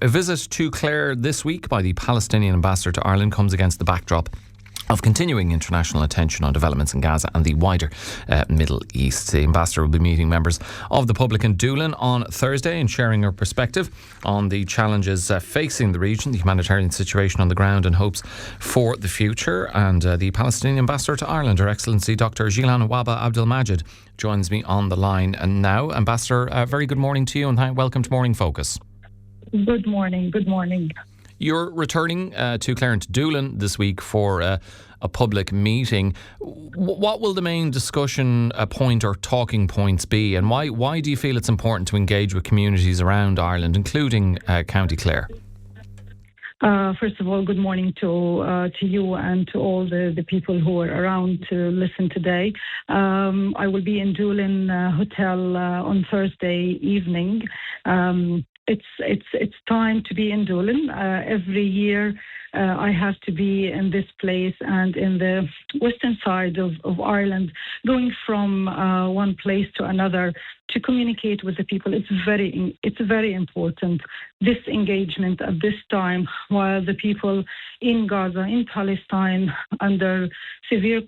A visit to Clare this week by the Palestinian Ambassador to Ireland comes against the backdrop of continuing international attention on developments in Gaza and the wider Middle East. The Ambassador will be meeting members of the public in Doolin on Thursday and sharing her perspective on the challenges facing the region, the humanitarian situation on the ground and hopes for the future. And the Palestinian Ambassador to Ireland, Her Excellency Dr. Jilan Wahba Abdalmajid, joins me on the line and now. Ambassador, very good morning to you and welcome to Morning Focus. Good morning. Good morning. You're returning to Clare and to Doolin this week for a public meeting. What will the main discussion point or talking points be, and why do you feel it's important to engage with communities around Ireland, including County Clare? First of all, good morning to you and to all the people who are around to listen today. I will be in Doolin Hotel on Thursday evening. It's time to be in Doolin. Every year I have to be in this place and in the western side of Ireland, going from one place to another to communicate with the people. It's very important, this engagement at this time, while the people in Gaza, in Palestine, under severe,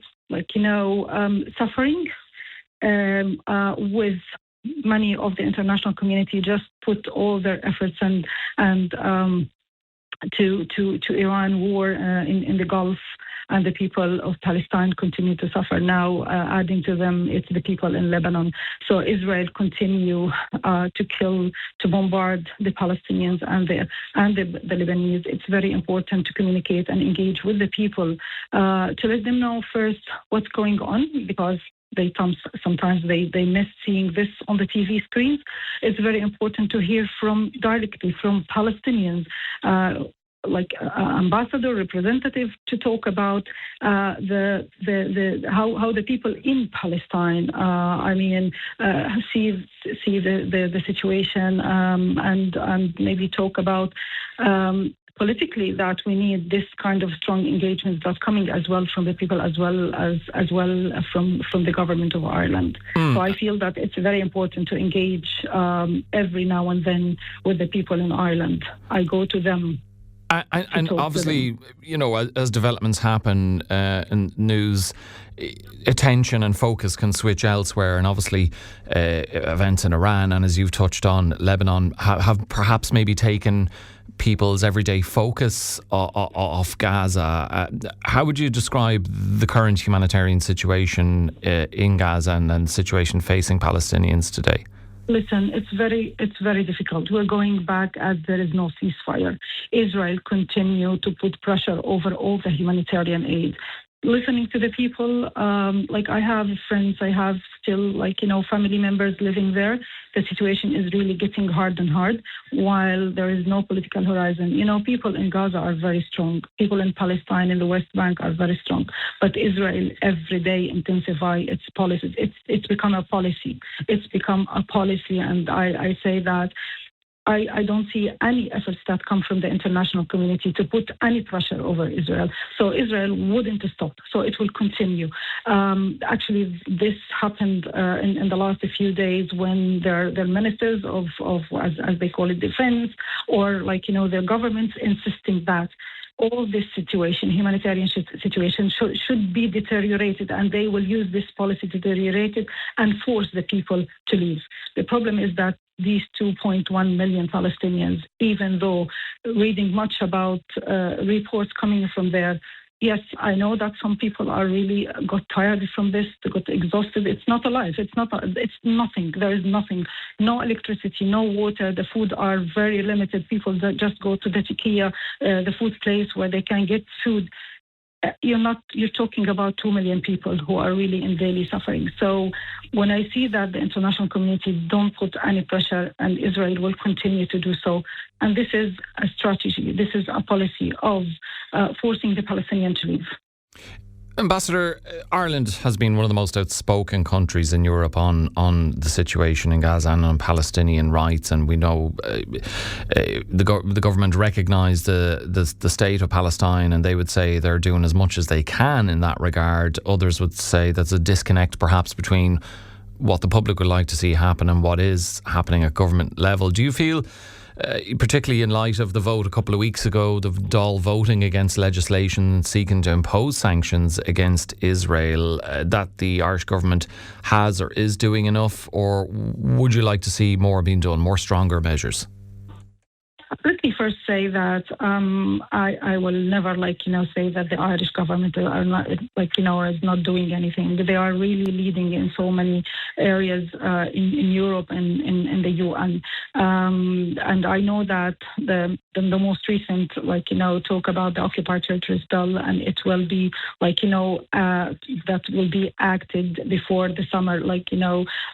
suffering, with many of the international community just put all their efforts and to Iran war in the Gulf, and the people of Palestine continue to suffer. Now, adding to them, it's the people in Lebanon. So Israel continue to kill, to bombard the Palestinians and the Lebanese. It's very important to communicate and engage with the people to let them know first what's going on, because sometimes they miss seeing this on the TV screens. It's very important to hear directly from Palestinians, ambassador, representative, to talk about how the people in Palestine see the situation, and maybe talk about politically that we need this kind of strong engagement that's coming as well from the people, as well from the government of Ireland. So I feel that it's very important to engage every now and then with the people in Ireland. I go to them. And obviously, as developments happen in news, attention and focus can switch elsewhere. And obviously, events in Iran and, as you've touched on, Lebanon have perhaps maybe taken people's everyday focus off Gaza. How would you describe the current humanitarian situation in Gaza and the situation facing Palestinians today? Listen, it's very difficult. We're going back as there is no ceasefire. Israel continue to put pressure over all the humanitarian aid. Listening to the people, I have friends, I have still family members living there. The situation is really getting hard and hard while there is no political horizon. People in Gaza are very strong. People in Palestine, in the West Bank, are very strong. But Israel every day intensify its policies. It's become a policy. It's become a policy, and I say that I don't see any efforts that come from the international community to put any pressure over Israel. So Israel wouldn't stop. So it will continue. Actually, this happened in the last few days when their ministers of as they call it, defense, or their governments insisting that all this situation, humanitarian situation, should be deteriorated, and they will use this policy to deteriorate it and force the people to leave. The problem is that these 2.1 million Palestinians, even though reading much about reports coming from there, yes, I know that some people are really got tired from this, they got exhausted. It's not alive. It's nothing. There is nothing. No electricity, no water. The food are very limited. People that just go to the Tikia, the food place where they can get food. You're talking about 2 million people who are really in daily suffering. So when I see that the international community don't put any pressure, and Israel will continue to do so, and this is a strategy, this is a policy of forcing the Palestinians to leave. Ambassador, Ireland has been one of the most outspoken countries in Europe on the situation in Gaza and on Palestinian rights, and we know the government recognise the state of Palestine, and they would say they're doing as much as they can in that regard. Others would say there's a disconnect perhaps between what the public would like to see happen and what is happening at government level. Do you feel particularly in light of the vote a couple of weeks ago, the Dáil voting against legislation seeking to impose sanctions against Israel, that the Irish government has or is doing enough, or would you like to see more being done, more stronger measures? Let me first say that I will never, say that the Irish government are not, is not doing anything. They are really leading in so many areas in Europe and in the UN. And I know that the most recent, talk about the occupied territories bill, and it will be, that will be acted before the summer,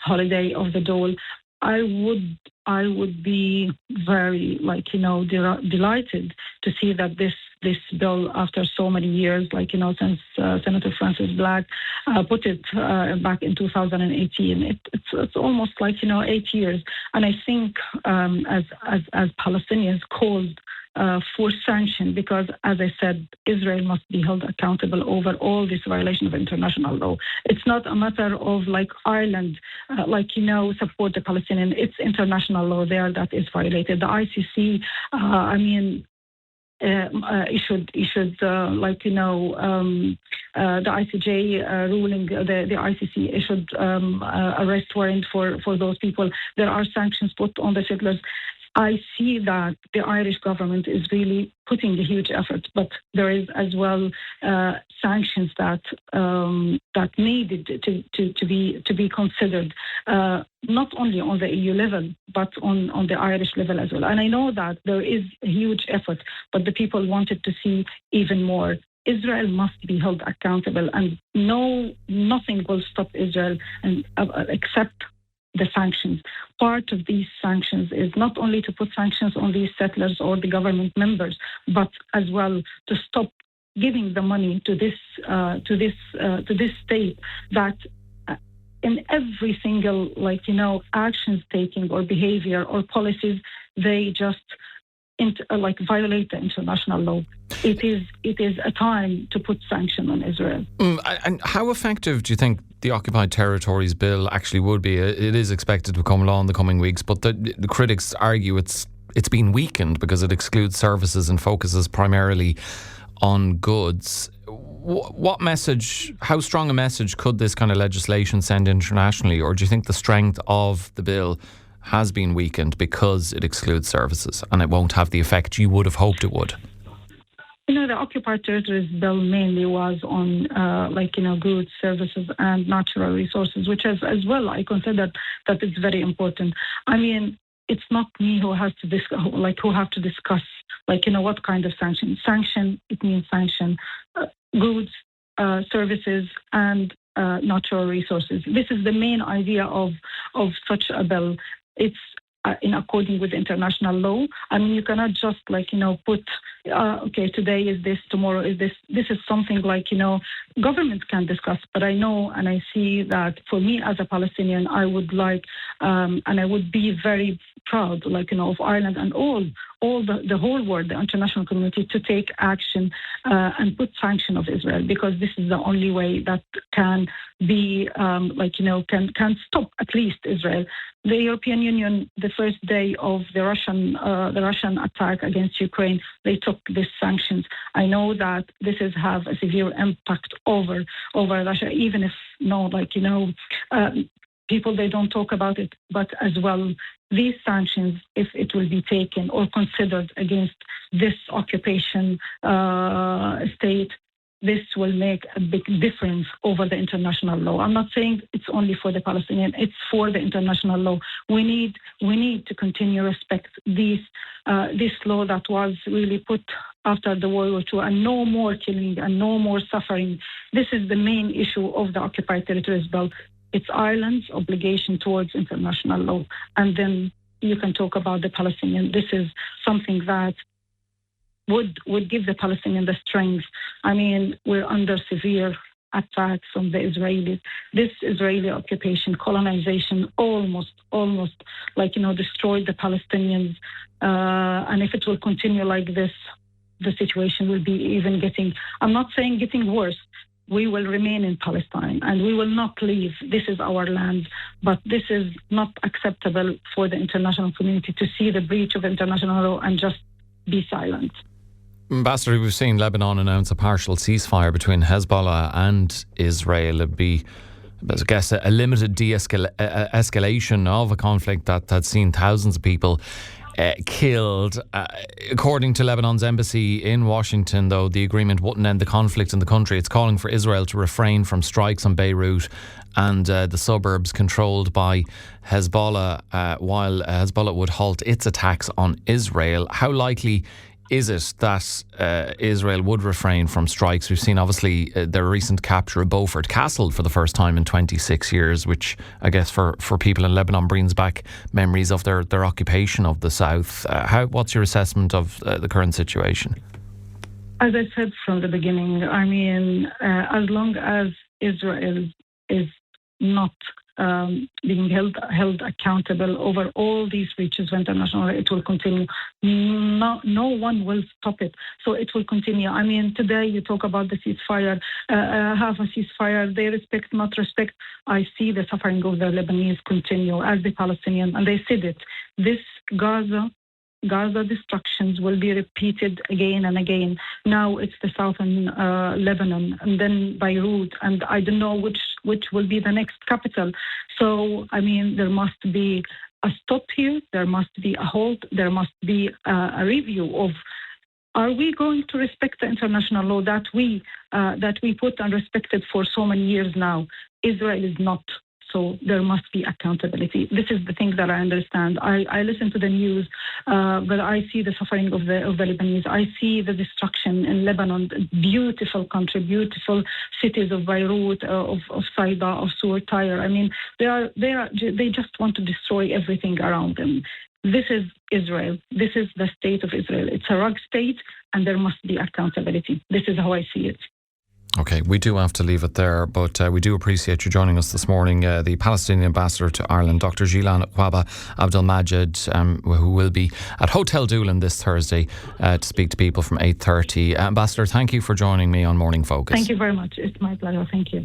holiday of the Dole. I would be very, delighted to see that this bill, after so many years, since Senator Francis Black put it back in 2018, it's almost 8 years. And I think as Palestinians called for sanction, because, as I said, Israel must be held accountable over all this violation of international law. It's not a matter of Ireland, support the Palestinian. It's international law there that is violated. The ICC, issued the ICJ ruling. The ICC issued arrest warrant for those people. There are sanctions put on the settlers. I see that the Irish government is really putting a huge effort, but there is as well sanctions that needed to be considered, not only on the EU level, but on the Irish level as well. And I know that there is a huge effort, but the people wanted to see even more. Israel must be held accountable, and nothing will stop Israel except the sanctions. Part of these sanctions is not only to put sanctions on these settlers or the government members, but as well to stop giving the money to this state that in every single actions taking or behavior or policies, they just violate the international law. It is a time to put sanction on Israel. And how effective do you think the Occupied Territories Bill actually would be? It is expected to come along in the coming weeks, but the critics argue it's been weakened because it excludes services and focuses primarily on goods. What message, how strong a message could this kind of legislation send internationally, or do you think the strength of the bill has been weakened because it excludes services and it won't have the effect you would have hoped it would? The Occupied Territories Bill mainly was on, goods, services, and natural resources, which is as well, I consider that it's very important. I mean, it's not me who has to discuss, what kind of sanction. Sanction, it means sanction. Goods, services, and natural resources. This is the main idea of such a bill. It's in according with international law. I mean, you cannot just put, today is this, tomorrow is this. This is something governments can discuss. But I know and I see that for me as a Palestinian, I would like, and I would be very proud, of Ireland and all the whole world, the international community, to take action and put sanction of Israel, because this is the only way that can be, can stop at least Israel. The European Union, the first day of the Russian attack against Ukraine, they took these sanctions. I know that this is have a severe impact over Russia, even if people, they don't talk about it, but as well, these sanctions, if it will be taken or considered against this occupation state, this will make a big difference over the international law. I'm not saying it's only for the Palestinian, it's for the international law. We need to continue respect this law that was really put after the World War II, and no more killing and no more suffering. This is the main issue of the Occupied Territories Bill. It's Ireland's obligation towards international law. And then you can talk about the Palestinian. This is something that would give the Palestinian the strength. I mean, we're under severe attacks from the Israelis. This Israeli occupation, colonization, almost destroyed the Palestinians. And if it will continue like this, the situation will be even I'm not saying getting worse, we will remain in Palestine and we will not leave. This is our land, but this is not acceptable for the international community to see the breach of international law and just be silent. Ambassador, we've seen Lebanon announce a partial ceasefire between Hezbollah and Israel. It'd be, I guess, a limited escalation of a conflict that had seen thousands of people killed. According to Lebanon's embassy in Washington, though, the agreement wouldn't end the conflict in the country. It's calling for Israel to refrain from strikes on Beirut and the suburbs controlled by Hezbollah, while Hezbollah would halt its attacks on Israel. How likely is it that Israel would refrain from strikes? We've seen, obviously, their recent capture of Beaufort Castle for the first time in 26 years, which I guess for people in Lebanon brings back memories of their occupation of the south. What's your assessment of the current situation? As I said from the beginning, I mean, as long as Israel is not being held accountable over all these breaches of international law, it will continue. No one will stop it. So it will continue. I mean, today you talk about the ceasefire, have a ceasefire, they respect, not respect. I see the suffering of the Lebanese continue as the Palestinians, and they said it. This Gaza destructions will be repeated again and again. Now it's the southern Lebanon, and then Beirut, and I don't know which will be the next capital. So, I mean, there must be a stop here. There must be a halt. There must be a review of, are we going to respect the international law that we put and respected for so many years now? Israel is not. So there must be accountability. This is the thing that I understand. I listen to the news, but I see the suffering of the Lebanese. I see the destruction in Lebanon, beautiful country, beautiful cities of Beirut, of Saida, of Sur, Tyre. I mean, they just want to destroy everything around them. This is Israel. This is the state of Israel. It's a rogue state, and there must be accountability. This is how I see it. Okay, we do have to leave it there, but we do appreciate you joining us this morning. The Palestinian Ambassador to Ireland, Dr. Jilan Wahba Abdalmajid, who will be at Hotel Doolin this Thursday to speak to people from 8:30. Ambassador, thank you for joining me on Morning Focus. Thank you very much. It's my pleasure. Thank you.